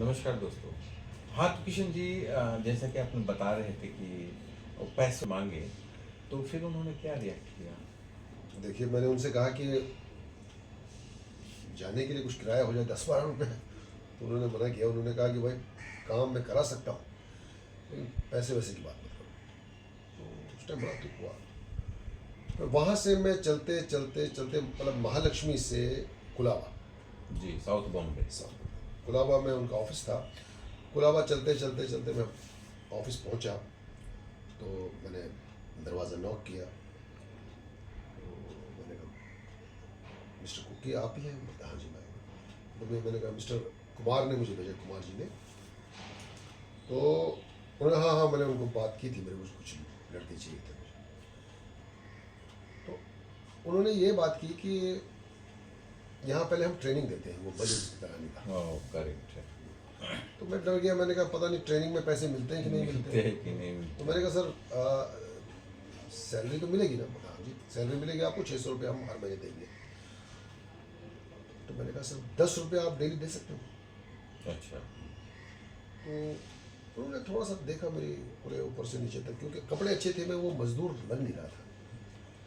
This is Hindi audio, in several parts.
नमस्कार दोस्तों। हाँ तो किशन जी, जैसा कि आपने बता रहे थे कि वो पैसे मांगे, तो फिर उन्होंने क्या रिएक्ट किया? देखिए, मैंने उनसे कहा कि जाने के लिए कुछ किराया हो जाए 10-12 रुपये। तो उन्होंने मना किया। उन्होंने कहा कि भाई काम मैं करा सकता हूँ, लेकिन पैसे वैसे की बात मत करो। तो उस टाइम बड़ा दुख हुआ। फिर वहाँ से मैं चलते चलते चलते मतलब महालक्ष्मी से कुलाबा, जी, साउथ बॉम्बे। कुलाबा में उनका ऑफिस था। कुलाबा चलते चलते चलते मैं ऑफिस पहुँचा। तो मैंने दरवाज़ा नॉक किया। तो मैंने कहा, मिस्टर कुकी आप ही हैं? मैंने कहा, हाँ जी मैं हूँ। तो मैंने कहा, मिस्टर कुमार ने मुझे भेजा, कुमार जी ने। तो उन्होंने हाँ हाँ, मैंने उनको बात की थी, मेरे को कुछ लड़के चाहिए थे मुझे। तो उन्होंने ये बात की कि यहाँ पहले हम ट्रेनिंग देते हैं वो बलून कराने का। ओह, करेक्ट है। तो मैं डर गया। मैंने कहा पता नहीं ट्रेनिंग में पैसे मिलते हैं कि नहीं मिलते मिलते। हैं कि नहीं तो मिलते? मैंने कहा सर सैलरी तो मिलेगी ना? हाँ जी सैलरी मिलेगी आपको, 600 रुपये हम हर महीने देंगे। तो मैंने कहा सर 10 रुपये आप डेली दे सकते हो। अच्छा। तो उन्होंने थोड़ा सा देखा मेरी पूरे ऊपर से नीचे तक, क्योंकि कपड़े अच्छे थे, मैं वो मजदूर लग नहीं रहा था,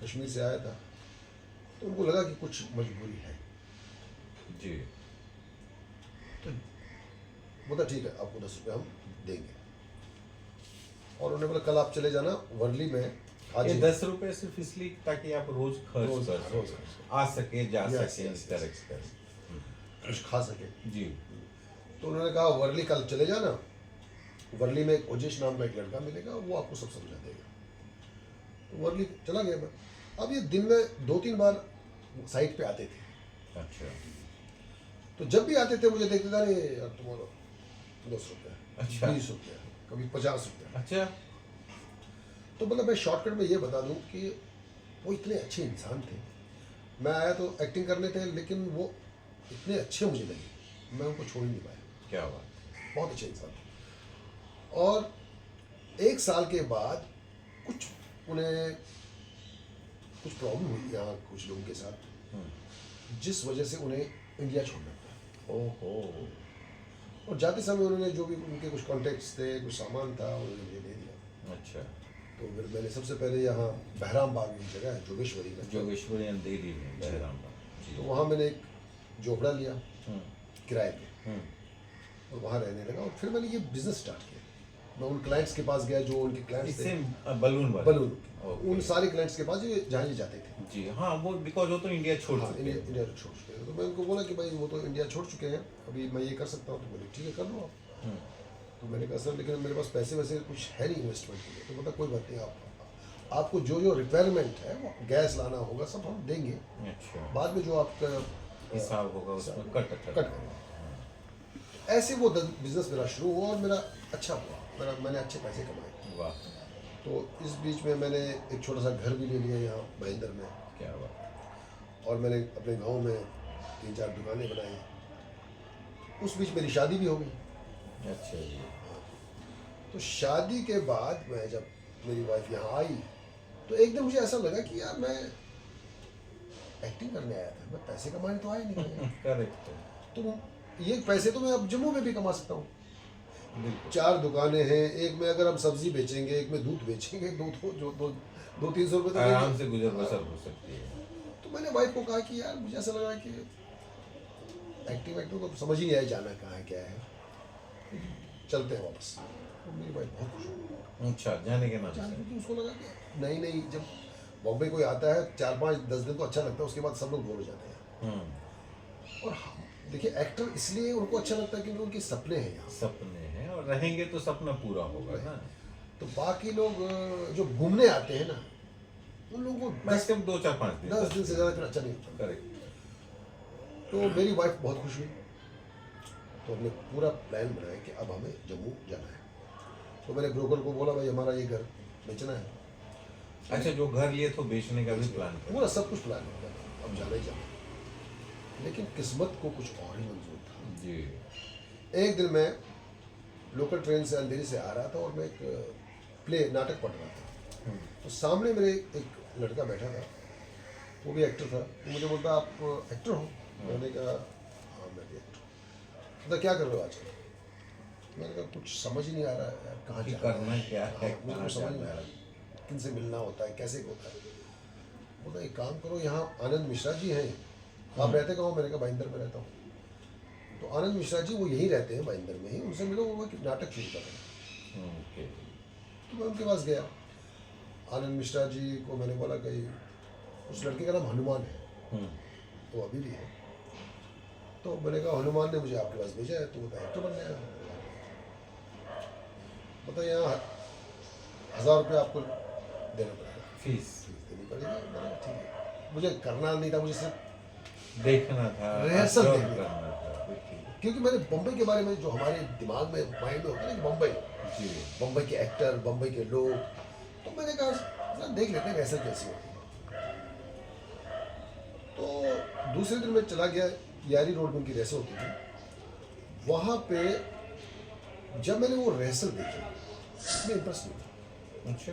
कश्मीर से आया था। तो उनको लगा कि कुछ मजबूरी है। जी। तो बोला ठीक है, आपको 10 रुपये हम देंगे। और उन्होंने बोला कल आप चले जाना वर्ली में। आज ये ही 10 रुपए सिर्फ इसलिए ताकि आप रोज खर्च रोज कर रोज सकें, आ सके जा यस सके। Yes yes, correct correct. कुछ खा सके। जी। तो उन्होंने कहा वर्ली कल चले जाना, वर्ली में एक ओजेश नाम का एक लड़का मिलेगा, वो आपको सब समझा देगा। तो वर्ली चला गया मैं। अब ये दिन में 2-3 बार साइट पे आते थे। अच्छा तो जब भी आते थे मुझे देखते था, अरे यार तुम्हारा 10 रुपये, अच्छा 20 रुपये, कभी 50 रुपये। अच्छा। तो मतलब मैं शॉर्टकट में ये बता दूं कि वो इतने अच्छे इंसान थे। मैं आया तो एक्टिंग करने थे, लेकिन वो इतने अच्छे मुझे लगे, मैं उनको छोड़ ही नहीं पाया। क्या बात। बहुत अच्छे इंसान थे। और 1 साल के बाद कुछ उन्हें कुछ प्रॉब्लम हुई यहाँ कुछ लोगों के साथ, जिस वजह से उन्हें इंडिया छोड़ना पड़ा। ओहो। और जाते समय उन्होंने जो भी उनके कुछ कॉन्टेक्ट्स थे, कुछ सामान था, उन्होंने मुझे दे दिया। अच्छा। तो फिर मैंने सबसे पहले यहाँ बहराम बाग एक जगह है जोगेश्वरी में, जोगेश्वरी अंधेरी में बहराम बाग। जी। तो वहाँ मैंने एक झोपड़ा लिया हम्म, किराए पे, हम्म। और वहाँ रहने लगा। और फिर मैंने ये बिजनेस स्टार्ट किया। मैं उन क्लाइंट्स के पास गया जो उनके क्लाइंट्स थे, इससे बलून वाले। Balloon, okay. उन सारे क्लाइंट्स के पास जहाँ ये जाते थे। जी हाँ, वो बिकॉज वो तो इंडिया छोड़ हाँ, चुके इंडिया हैं। इंडिया छोड़ चुके हैं। तो मैं उनको बोला कि भाई वो तो इंडिया छोड़ चुके हैं, अभी मैं ये कर सकता हूँ। तो बोले ठीक है कर लो आप। हम्म, तो मैंने कहा सर लेकिन मेरे पास पैसे वैसे कुछ है नहीं इन्वेस्टमेंट के लिए। तो बोला कोई बात नहीं, आपको जो जो रिक्वायरमेंट है, वो गैस लाना होगा सब हम देंगे, अच्छा। बाद में जो आपका हिसाब होगा उसमें कट करेंगे। ऐसे वो बिजनेस मेरा शुरू हुआ और मेरा अच्छा हुआ, मैंने अच्छे पैसे कमाए। वाह, तो इस बीच में मैंने एक छोटा सा घर भी ले लिया यहाँ महेंद्र में, क्या बात। और मैंने अपने गांव में 3-4 दुकानें बनाई। उस बीच मेरी शादी भी हो गई। अच्छा जी। तो शादी के बाद मैं जब मेरी वाइफ यहाँ आई, तो एक दिन मुझे ऐसा लगा कि यार मैं एक्टिंग करने आया था, मैं पैसे कमाने तो आया नहीं। करेक्ट है। तो ये पैसे तो मैं अब जम्मू में भी कमा सकता हूँ। बिल्कुल। 4 दुकानें हैं, एक में अगर हम सब्जी बेचेंगे, एक में दूध बेचेंगे, दो 300 रुपये तो आराम देंगे। से गुजर बसर हो सकती है। तो मैंने वाइफ को कहा कि यार मुझे ऐसा लग रहा है कि एक्टिंग तो समझ ही नहीं आया जाना कहाँ है क्या है, चलते हैं वापस। तो मेरी वाइफ बहुत खुश हुई, अच्छा, जाने के नाम से। क्योंकि उसको लगा कि नहीं नहीं, जब बॉम्बे कोई आता है 4-5-10 दिन तो अच्छा लगता है, उसके बाद सब लोग बोर हो जाते हैं। और देखिए एक्टर इसलिए उनको अच्छा लगता है क्योंकि उनके सपने हैं यहाँ। सपने हैं और रहेंगे तो सपना पूरा होगा ना। तो बाकी लोग जो घूमने आते हैं ना, उन लोगों को मैक्सिमम 2-4-5 दिन। 10 दिन से ज़्यादा फिर अच्छा नहीं लगता। करेक्ट। तो मेरी वाइफ बहुत खुश हुई। तो हमने पूरा प्लान बनाया कि अब हमें जम्मू जाना है। तो मैंने ब्रोकर को बोला भाई हमारा ये घर बेचना है। अच्छा, जो घर लिए तो बेचने का भी प्लान कर। पूरा सब कुछ प्लान हो गया, अब जाना ही जाना है। लेकिन किस्मत को कुछ और ही मंजूर था। जी। एक दिन मैं लोकल ट्रेन से अंधेरी से आ रहा था, और मैं एक प्ले नाटक पढ़ रहा था। तो सामने मेरे एक लड़का बैठा था, वो भी एक्टर था। तो मुझे बोलता आप एक्टर हो? मैंने कहा हाँ मैं भी एक्टर हूँ। तो क्या कर रहे हो आजकल? मैंने कहा कुछ समझ ही नहीं आ रहा है यार, कहाँ कि जाना करना क्या है, हाँ, मुझे कहाँ कुछ समझ नहीं जाना आ है। रहा किन से मिलना होता है, कैसे होता है। बोला एक काम करो, यहाँ आनंद मिश्रा जी हैं, आप रहते कहाँ हो? मैंने कहा भाईंदर में रहता हूँ। तो आनंद मिश्रा जी वो यहीं रहते हैं भाईंदर में ही, उनसे मिलो, वो एक नाटक शुरू कर रहे हैं। ओके। तो मैं उनके पास गया। आनंद मिश्रा जी को मैंने बोला कि उस लड़के का नाम हनुमान है, तो अभी भी है। तो मैंने कहा हनुमान ने मुझे आपके पास भेजा है, तो वो डायरेक्टर बन गया। मतलब यहाँ 1000 रुपये आपको देना पड़ेगा, फीस फीस देनी पड़ेगी। मैंने कहा ठीक है, मुझे करना नहीं था, मुझे सिर्फ देखना था, रिहर्सल absorb देखनी करना था, बिल्कुल। क्योंकि मैंने बम्बई के बारे में जो हमारे दिमाग में माइंड में होता है ना कि बम्बई, जी। बम्बई के एक्टर, बम्बई के लोग, तो मैंने कहा जरा देख लेते हैं रिहर्सल कैसी होती है। तो दूसरे दिन मैं चला गया, यारी रोड में उनकी रिहर्सल होती थी। वहाँ पे जब मैंने वो रिहर्सल देखी, मैं इम्प्रेस नहीं हुआ। अच्छा।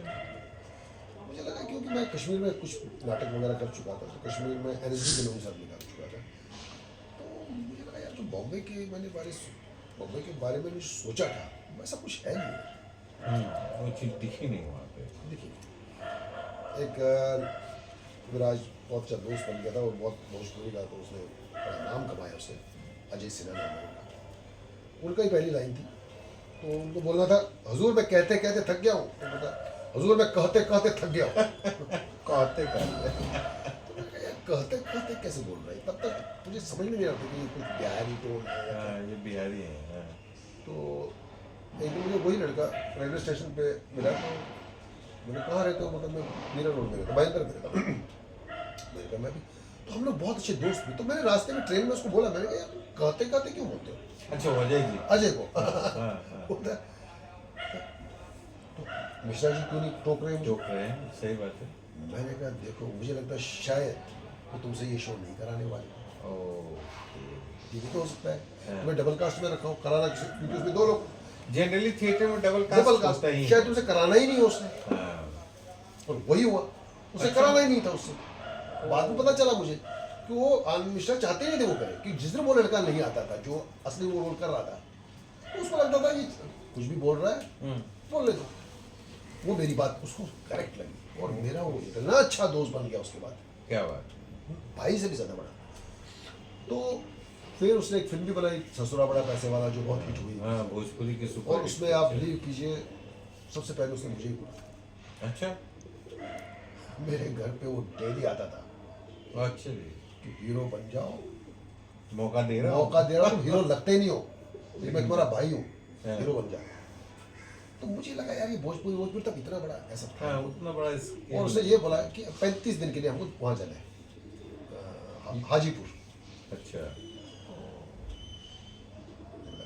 मुझे लगा क्योंकि मैं कश्मीर में कुछ नाटक वगैरह कर चुका था, तो कश्मीर में एनएसडी बेनोई साहब निकाल चुका था। तो मुझे लगा यार जो बम्बई के बारे में जो सोचा था वैसा कुछ है नहीं। वो चीज़ दिखी नहीं वहाँ पे। देखिए एक मेरा आज बहुत अच्छा दोस्त बन गया था, और बहुत भोजपुरी का, तो उसने बड़ा नाम कमाया उसने, अजय सिन्हा नाम है उनका। उनका ही पहली लाइन थी, तो उनको बोलना था हजूर मैं कहते कहते थक गया हूँ, तो बोला हजूर मैं कहते कहते थक गया हूँ। कहते कहते। तो मैंने कहा यार कहते कहते कैसे बोल रहा है, तब तक मुझे समझ में नहीं आता कि ये कुछ बिहारी टोन है या क्या। हाँ, ये बिहारी है। हाँ। तो एक दिन मुझे वही लड़का रेलवे स्टेशन पे मिला, तो मैंने कहाँ रहते हो? मतलब मैं मीरा रोड में रहता, भाईंदर में रहता। मैंने कहा मैं भी, तो हम लोग बहुत अच्छे दोस्त भी। तो मैंने रास्ते में ट्रेन में उसको बोला, मैंने कहा यार तुम कहते कहते क्यों बोलते हो? अच्छा, अजय जी। अजय को हाँ, हाँ। बोलता है, तो मिश्रा जी क्यों नहीं टोक रहे हैं मुझे? टोक रहे हैं, सही बात है। मैंने कहा देखो मुझे लगता है शायद वो तुमसे ये शो नहीं कराने वाले। ओके। ये भी तो हो सकता है, हाँ। तुम्हें डबल कास्ट में रखा हो, कराना किसी, क्योंकि उसमें 2 लोग जनरली थिएटर में डबल डबल कास्ट कास्ट, होता ही है। शायद तुमसे कराना ही नहीं हो उसने, हाँ। और वही हुआ, उसे अच्छा। कराना ही नहीं था उससे। बाद में पता चला मुझे कि वो आनंद मिश्रा चाहते ही नहीं थे वो करे, कि जिस दिन वो लड़का नहीं आता था जो असली वो रोल कर रहा था, तो उसको लगता था ये कुछ भी बोल रहा है, बोल ले दो। वो मेरी बात उसको करेक्ट लगी, और मेरा वो इतना अच्छा दोस्त बन गया उसके बाद, क्या बात। भाई से भी ज़्यादा बड़ा। तो फिर उसने एक फिल्म भी बनाई, ससुरा बड़ा पैसे वाला, जो बहुत हिट हुई। हाँ, भोजपुरी की सुपर और हिट उसमें आप पिक्चर। बिलीव कीजिए सबसे पहले उसने मुझे ही बोला। अच्छा। मेरे घर पे वो डेली आता था अच्छा जी। कि हीरो बन जाओ, मौका दे रहा हूँ। मौका दे रहा हूँ, हीरो लगते ही नहीं हो, ये मैं तुम्हारा भाई हूँ, हाँ। हीरो बन जाओ। तो मुझे लगा यार ये भोजपुरी तब इतना बड़ा ऐसा था। हाँ, उतना बड़ा स्केल। और उसने ये बोला कि 35 दिन के लिए हमको वहाँ जाना है, हाजीपुर। अच्छा।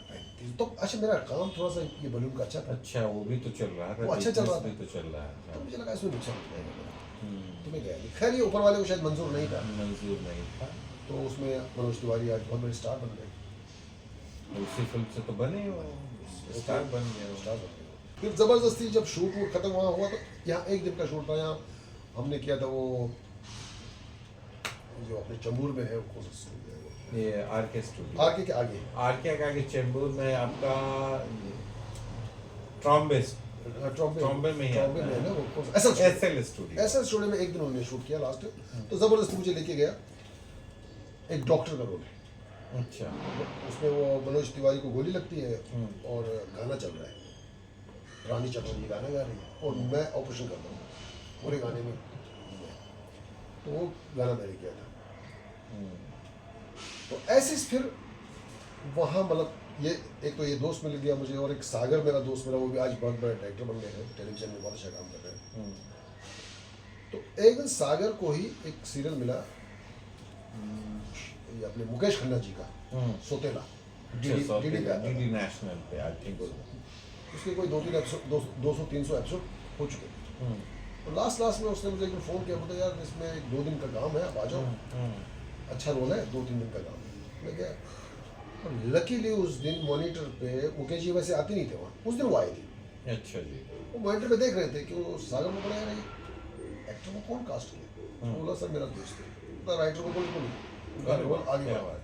35 तो अच्छा, मेरा काम थोड़ा सा ये बलून का अच्छा था, अच्छा, वो भी तो चल रहा था। वो अच्छा चल रहा business था। भी तो चल रहा तो है। मुझे लगा इसमें नुकसान हो जाएगा मेरा, हम्म, तो मैं गया नहीं। खैर ये ऊपर वाले को शायद मंजूर नहीं था, मंजूर नहीं था। तो उसमें मनोज तिवारी आज बहुत बड़े स्टार बन गए। उसी फिल्म से तो बने हो, स्टार बन गए स्टार हो। बन गए। फिर ज़बरदस्ती जब शूट वूट खत्म वहाँ हुआ, तो यहाँ एक दिन का शूट था, यहाँ हमने किया था वो जो अपने चंबूर में है, वो कौन सा स्टूडियो है वो? ये आरके स्टूडियो। आगे के आगे आरके के आगे चेंबूर में आपका ट्रॉम्बे ट्रॉम्बे में ही ट्रॉम्बे आता में है है। ना वो कौन सा? SL SL studio. SL studio में एक दिन उन्होंने शूट किया लास्ट। तो ज़बरदस्ती मुझे लेके गया, एक डॉक्टर का रोल है अच्छा। उसमें। वो मनोज तिवारी को गोली लगती है और गाना चल रहा है, रानी चटर्जी गाना गा रही है और मैं ऑपरेशन कर रहा हूँ पूरे गाने में। तो वो गाना मैंने किया था। तो ऐसे फिर वहाँ मतलब ये एक तो ये दोस्त मिल गया मुझे, और एक सागर मेरा दोस्त मेरा, वो भी आज बहुत बड़ा डायरेक्टर बन गए हैं, टेलीविजन में बहुत अच्छा काम कर रहे हैं। तो एक दिन सागर को ही एक सीरियल मिला, ये अपने मुकेश खन्ना जी का सोतेला, डीडी पे आता था। डीडी नेशनल पे आई थिंक। उसके कोई 2-3 एपिसोड, 200-300 एपिसोड हो चुके। तो लास्ट में उसने मुझे एक दिन फ़ोन किया, बोलता यार इसमें 1-2 दिन का काम है, आप आ जाओ, अच्छा रोल है, 2-3 दिन का काम है। मैं गया, और लकीली उस दिन मॉनिटर पे मुकेश जी वैसे आते नहीं थे वहाँ, उस दिन वो आए थे। अच्छा जी। वो मॉनिटर पे देख रहे थे कि वो सागर में पड़ा यार एक्टर को कौन कास्ट किया। तो बोला सर मेरा दोस्त है, तो राइटर को बोल उनका रोल आगे क्या बढ़ा। बात।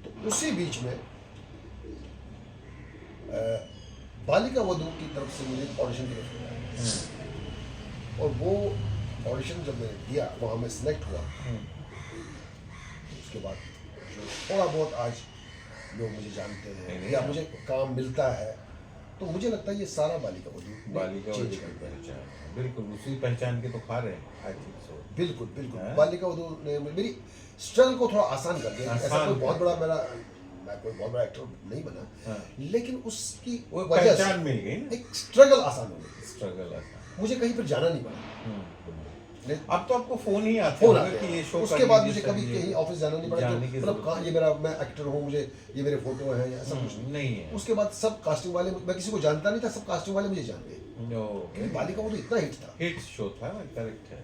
तो उसी बीच में बालिका वधू की तरफ से मुझे ऑडिशन के लिए बुलाया हम्म, और वो ऑडिशन जब मैंने दिया वहाँ मैं सिलेक्ट हुआ। उसके बाद जो थोड़ा बहुत आज लोग मुझे जानते हैं नहीं, या नहीं। मुझे काम मिलता है तो मुझे लगता है ये सारा बालिका वधू ने बालिका change वधू कर की दिया। पहचान, बिल्कुल उसी पहचान के तो खा रहे हैं, आई थिंक सो। बिल्कुल बिल्कुल हाँ। बालिका वधू ने मेरी स्ट्रगल को थोड़ा आसान कर दिया। ऐसा आसान कोई बहुत कर बड़ा मेरा मैं कोई बहुत बड़ा एक्टर नहीं बना हाँ। लेकिन उसकी वो वजह पहचान से मिल गई ना, एक स्ट्रगल आसान हो गई। स्ट्रगल आसान। मुझे कहीं पर जाना नहीं पड़ा। नहीं, अब तो आपको फोन ही आते फोन होंगे आते कि ये हैं शो उसके कर बाद लीजिए, मुझे कभी सर, ये कहीं ऑफिस जाना नहीं पड़ा जाने की कि मतलब जरूरत कहाँ ये मेरा मैं एक्टर हूँ मुझे ये मेरे फोटो हैं या ऐसा कुछ नहीं। नहीं है। उसके बाद सब कास्टिंग वाले मैं किसी को जानता नहीं था सब कास्टिंग वाले मुझे जान गए ओके, क्योंकि बालिका वो तो इतना हिट था। हिट शो था, करेक्ट है।